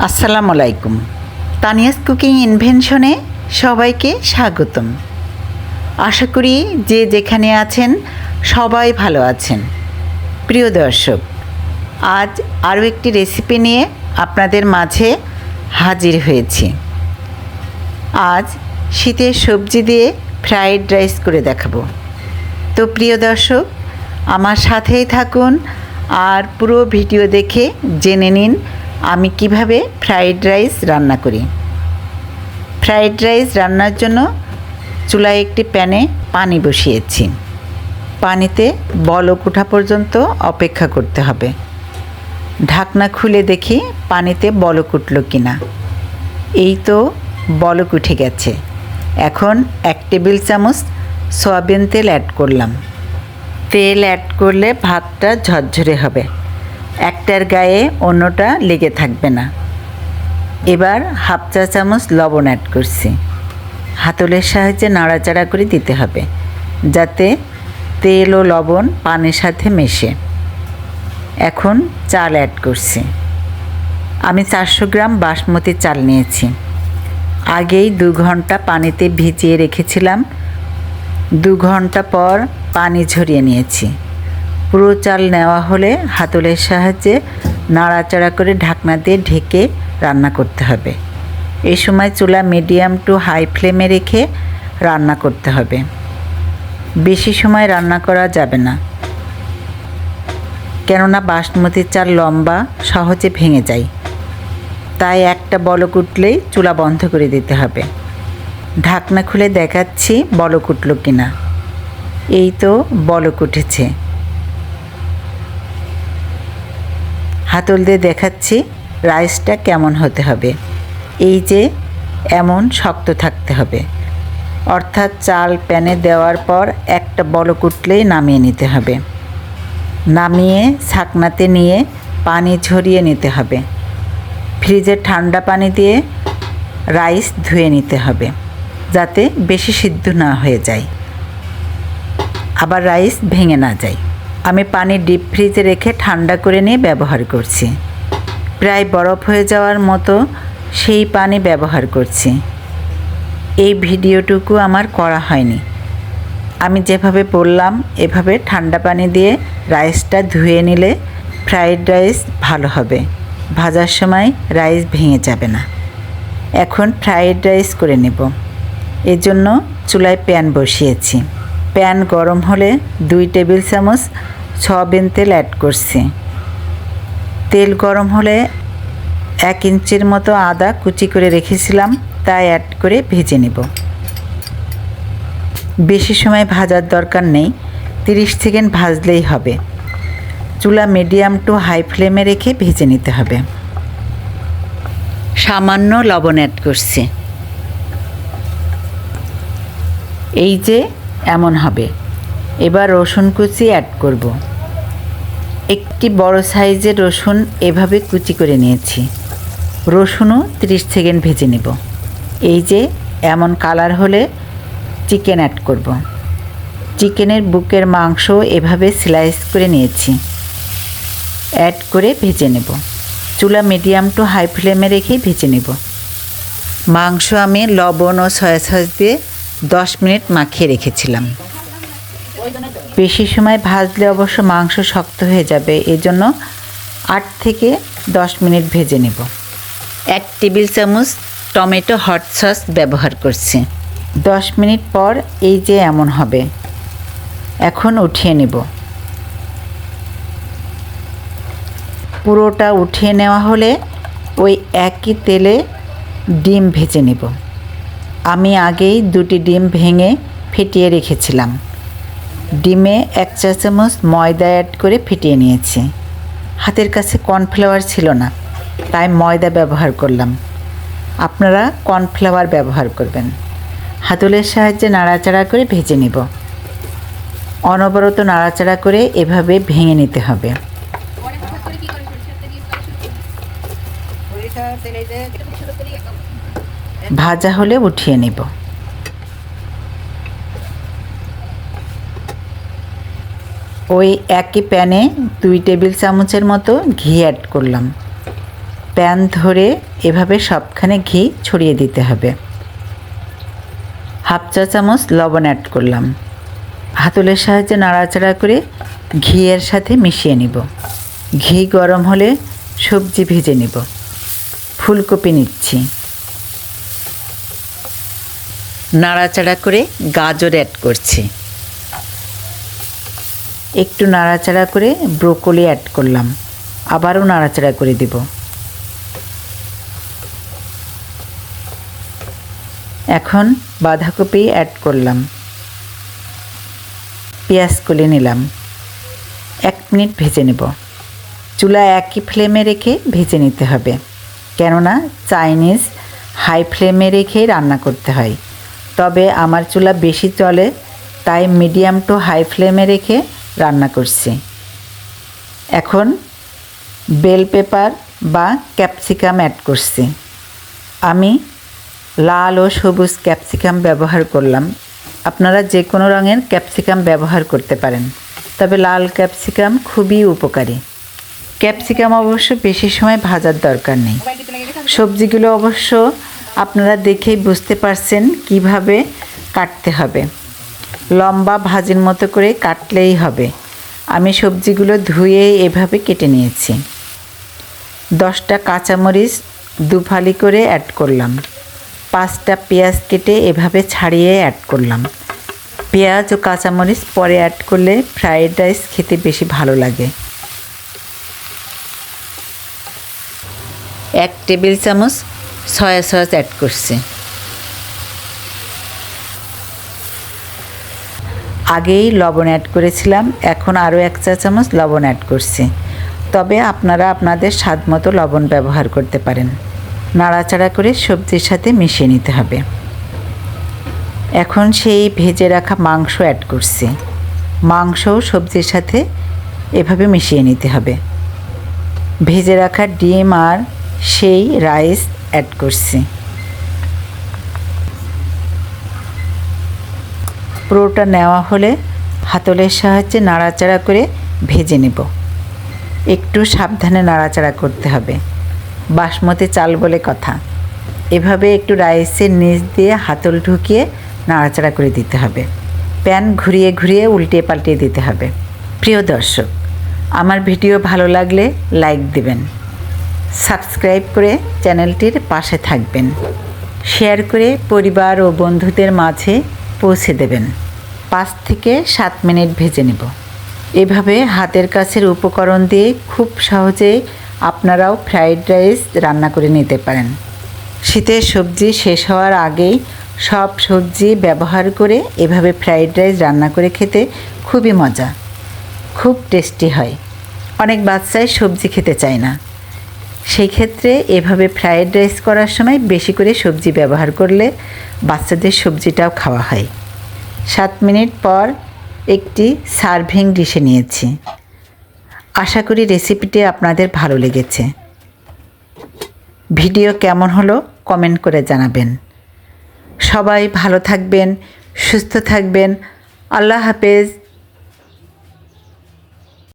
আসসালামু আলাইকুম। তানিয়াস কুকিং ইনভেনশনে সবাইকে স্বাগতম। আশা করি যে যেখানে আছেন সবাই ভালো আছেন। প্রিয় দর্শক, আজ আরও একটি রেসিপি নিয়ে আপনাদের মাঝে হাজির হয়েছি। আজ শীতের সবজি দিয়ে ফ্রাইড রাইস করে দেখাবো। তো প্রিয় দর্শক, আমার সাথেই থাকুন আর পুরো ভিডিও দেখে জেনে নিন আমি কিভাবে ফ্রাইড রাইস রান্না করি। ফ্রাইড রাইস রান্নার জন্য চুলায় একটি প্যানে পানি বসিয়েছি। পানিতে বলক ওঠা পর্যন্ত অপেক্ষা করতে হবে। ঢাকনা খুলে দেখি পানিতে বলক উঠল কিনা। এই তো বলক উঠে গেছে। এখন 1 টেবিল চামচ সয়াবিন তেল অ্যাড করলাম। তেল অ্যাড করলে ভাতটা ঝরঝরে হবে, একটার গায়ে অন্যটা লেগে থাকবে না। এবার 1/2 চা চামচ লবণ অ্যাড করছি। হাতলের সাহায্যে নাড়াচাড়া করে দিতে হবে যাতে তেল ও লবণ পানির সাথে মেশে। এখন চাল অ্যাড করছি। আমি 400 গ্রাম বাসমতি চাল নিয়েছি। আগেই 2 ঘন্টা পানিতে ভিজিয়ে রেখেছিলাম। 2 ঘন্টা পর পানি ঝরিয়ে নিয়েছি। পুরো চাল নেওয়া হলে হাতলের সাহায্যে নাড়াচাড়া করে ঢাকনা দিয়ে ঢেকে রান্না করতে হবে। এই সময় চুলা মিডিয়াম টু হাই ফ্লেমে রেখে রান্না করতে হবে। বেশি সময় রান্না করা যাবে না, কেননা বাসমতি চাল লম্বা, সহজে ভেঙে যায়। তাই একটা বলক উঠলেই চুলা বন্ধ করে দিতে হবে। ঢাকনা খুলে দেখাচ্ছি বলক উঠল কিনা। এই তো বলক উঠেছে। হাতল দিয়ে দেখাচ্ছি রাইসটা কেমন হতে হবে। এই যে এমন শক্ত থাকতে হবে, অর্থাৎ চাল প্যানে দেওয়ার পর একটা বলক উঠলেই নামিয়ে নিতে হবে। নামিয়ে ছাকনাতে নিয়ে পানি ঝরিয়ে নিতে হবে। ফ্রিজে ঠান্ডা পানি দিয়ে রাইস ধুয়ে নিতে হবে যাতে বেশি সিদ্ধ না হয়ে যায়, আবার রাইস ভেঙে না যায়। আমি পানি ডিপ ফ্রিজে রেখে ঠান্ডা করে নিয়ে ব্যবহার করছি। প্রায় বরফ হয়ে যাওয়ার মতো সেই পানি ব্যবহার করছি। এই ভিডিওটুকু আমার করা হয়নি। আমি যেভাবে বললাম এভাবে ঠান্ডা পানি দিয়ে রাইসটা ধুয়ে নিলে ফ্রাইড রাইস ভালো হবে। ভাজার সময় রাইস ভেঙে যাবে না। এখন ফ্রাইড রাইস করে নেব। এজন্য চুলায় প্যান বসিয়েছি। প্যান গরম হলে 2 টেবিল চামচ সয়াবিন তেল অ্যাড করছি। তেল গরম হলে 1 ইঞ্চির মতো আদা কুচি করে রেখেছিলাম, তাই অ্যাড করে ভেজে নেব। বেশি সময় ভাজার দরকার নেই, 30 সেকেন্ড ভাজলেই হবে। চুলা মিডিয়াম টু হাই ফ্লেমে রেখে ভেজে নিতে হবে। সামান্য লবণ অ্যাড করছি। এই যে এমন হবে। এবার রসুন কুচি অ্যাড করব। একটি বড় সাইজের রসুন এভাবে কুচি করে নিয়েছি। রসুনও 30 সেকেন্ড ভেজে নেব। এই যে এমন কালার হলে চিকেন অ্যাড করব। চিকেনের বুকের মাংস এভাবে স্লাইস করে নিয়েছি, অ্যাড করে ভেজে নেব। চুলা মিডিয়াম টু হাই ফ্লেমে রেখে ভেজে নেব। মাংস আমি লবণ ও সয়া সস দিয়ে 10 মিনিট মাখিয়ে রেখেছিলাম। বেশি সময় ভাজলে অবশ্য মাংস শক্ত হয়ে যাবে, এজন্য 8 থেকে 10 মিনিট ভেজে নেব। 1 টেবিল চামচ টমেটো হট সস ব্যবহার করছি। 10 মিনিট পর এই যে এমন হবে। এখন উঠিয়ে নেব। পুরোটা উঠিয়ে নেওয়া হলে ওই একই তেলে ডিম ভেজে নেব। আমি আগেই 2টি ডিম ভেঙে ফেটিয়ে রেখেছিলাম। ডিমে 1 চা চামচ ময়দা অ্যাড করে ফেটিয়ে নিয়েছি। হাতের কাছে কর্নফ্লাওয়ার ছিল না, তাই ময়দা ব্যবহার করলাম। আপনারা কর্নফ্লাওয়ার ব্যবহার করবেন। হাতলের সাহায্যে নাড়াচাড়া করে ভেজে নেব। অনবরত নাড়াচাড়া করে এভাবে ভেঙে নিতে হবে। ভাজা হলে উঠিয়ে নেব। ওই একই প্যানে 2 টেবিল চামচের মতো ঘি অ্যাড করলাম। প্যান ধরে এভাবে সবখানে ঘি ছড়িয়ে দিতে হবে। হাফ চা চামচ লবণ অ্যাড করলাম। হাতলের সাহায্যে নাড়াচাড়া করে ঘিয়ের সাথে মিশিয়ে নিব। ঘি গরম হলে সবজি ভেজে নিব। ফুলকপি নিচ্ছি। নাড়াচাড়া করে গাজর অ্যাড করছি। একটু নাড়াচাড়া করে ব্রোকলি অ্যাড করলাম। আবারও নাড়াচাড়া করে দিব। এখন বাঁধাকপি অ্যাড করলাম। পেঁয়াজ কুলে নিলাম। 1 মিনিট ভেজে নেব। চুলা একই ফ্লেমে রেখে ভেজে নিতে হবে, কেননা চাইনিজ হাই ফ্লেমে রেখেই রান্না করতে হয়। তবে আমার চুলা বেশি চলে, তাই মিডিয়াম টু হাই ফ্লেমে রেখে রান্না করছি। এখন বেল পেপার বা ক্যাপসিকাম অ্যাড করছি। আমি লাল ও সবুজ ক্যাপসিকাম ব্যবহার করলাম। আপনারা যে কোনো রঙের ক্যাপসিকাম ব্যবহার করতে পারেন, তবে লাল ক্যাপসিকাম খুবই উপকারী। ক্যাপসিকাম অবশ্য বেশি সময় ভাজার দরকার নেই। সবজিগুলো অবশ্য আপনারা দেখেই বুঝতে পারছেন কিভাবে কাটতে হবে। লম্বা ভাজির মতো করে কাটলেই হবে। আমি সবজিগুলো ধুয়ে এভাবে কেটে নিয়েছি। 10টা কাঁচামরিচ দুফালি করে অ্যাড করলাম। 5টা পেঁয়াজ কেটে এভাবে ছাড়িয়ে অ্যাড করলাম। পেঁয়াজ ও কাঁচামরিচ পরে অ্যাড করলে ফ্রাইড রাইস খেতে বেশি ভালো লাগে। 1 টেবিল চামচ সয়া সস অ্যাড করছি। আগেই লবণ অ্যাড করেছিলাম, এখন আরও 1 চা চামচ লবণ অ্যাড করছি। তবে আপনারা আপনাদের স্বাদ মতো লবণ ব্যবহার করতে পারেন। নাড়াচাড়া করে সবজির সাথে মিশিয়ে নিতে হবে। এখন সেই ভেজে রাখা মাংস অ্যাড করছি। মাংসও সবজির সাথে এভাবে মিশিয়ে নিতে হবে। ভেজে রাখা ডিম আর সেই রাইস অ্যাড করছি। পুরোটা নেওয়া হলে হাতলের সাহায্যে নাড়াচাড়া করে ভেজে নেব। একটু সাবধানে নাড়াচাড়া করতে হবে, বাসমতি চাল বলে কথা। এভাবে একটু রাইসের নিচ দিয়ে হাতল ঢুকিয়ে নাড়াচাড়া করে দিতে হবে। প্যান ঘুরিয়ে ঘুরিয়ে উল্টিয়ে পাল্টিয়ে দিতে হবে। প্রিয় দর্শক, আমার ভিডিও ভালো লাগলে লাইক দিবেন, সাবস্ক্রাইব করে চ্যানেলটির পাশে থাকবেন, শেয়ার করে পরিবার ও বন্ধুদের মাঝে পৌঁছে দেবেন। 5 থেকে 7 মিনিট ভেজে নেব। এভাবে হাতের কাছের উপকরণ দিয়ে খুব সহজেই আপনারাও ফ্রাইড রাইস রান্না করে নিতে পারেন। শীতের সবজি শেষ হওয়ার আগেই সব সবজি ব্যবহার করে এভাবে ফ্রাইড রাইস রান্না করে খেতে খুবই মজা, খুব টেস্টি হয়। অনেক বাচ্চাই সবজি খেতে চায় না, সেই ক্ষেত্রে এভাবে ফ্রাইড রাইস করার সময় বেশি করে সবজি ব্যবহার করলে বাচ্চাদের সবজিটাও খাওয়া হয়। 7 মিনিট পর একটি সার্ভিং ডিশে নিয়েছি। আশা করি রেসিপিটি আপনাদের ভালো লেগেছে। ভিডিও কেমন হলো কমেন্ট করে জানাবেন। সবাই ভালো থাকবেন, সুস্থ থাকবেন। আল্লাহ হাফেজ।